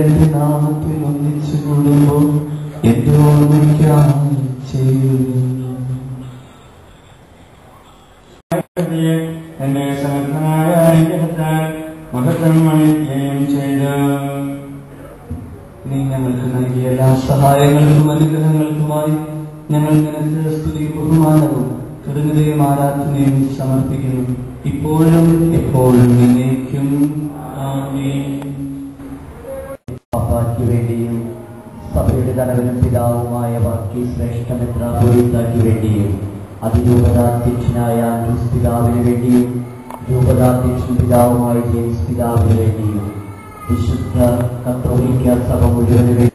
എന്റെ നാമത്തിൽ ഒന്നിച്ചു കൂടുമ്പോൾ എന്റെ ഓർമ്മയ്ക്കായി ചെയ്യുന്നു. എന്റെ സമർത്ഥനായ അനുഗ്രഹത്താൽ മഹത്വം അണിയിക്കുകയും ചെയ്തു. നീ ഞങ്ങൾക്ക് നൽകിയ എല്ലാ സഹായങ്ങൾക്കും അനുഗ്രഹങ്ങൾക്കുമായി ഞങ്ങൾ നിനക്ക് സ്തുതി ബഹുമാനവും കൃതജ്ഞതയും ആരാധനയും സമർപ്പിക്കുന്നു, ഇപ്പോഴും എപ്പോഴും എന്നേക്കും. ആമേൻ. പാപ്പായ്ക്ക് വേണ്ടിയും സഭയുടെ തലവനും പിതാവുമായ വർഗീസ് ശ്രേഷ്ഠ മെത്രാപ്പൊലീത്തായ്ക്ക് വേണ്ടിയും അതിരൂപതാധ്യക്ഷനായ ആൻഡ്രൂസ് പിതാവിന് വേണ്ടിയും രൂപതാധ്യക്ഷൻ പിതാവുമായ ജെയിംസ് പിതാവിന് വേണ്ടിയും വിശുദ്ധ കത്തോലിക്ക സഭ മുഴുവന്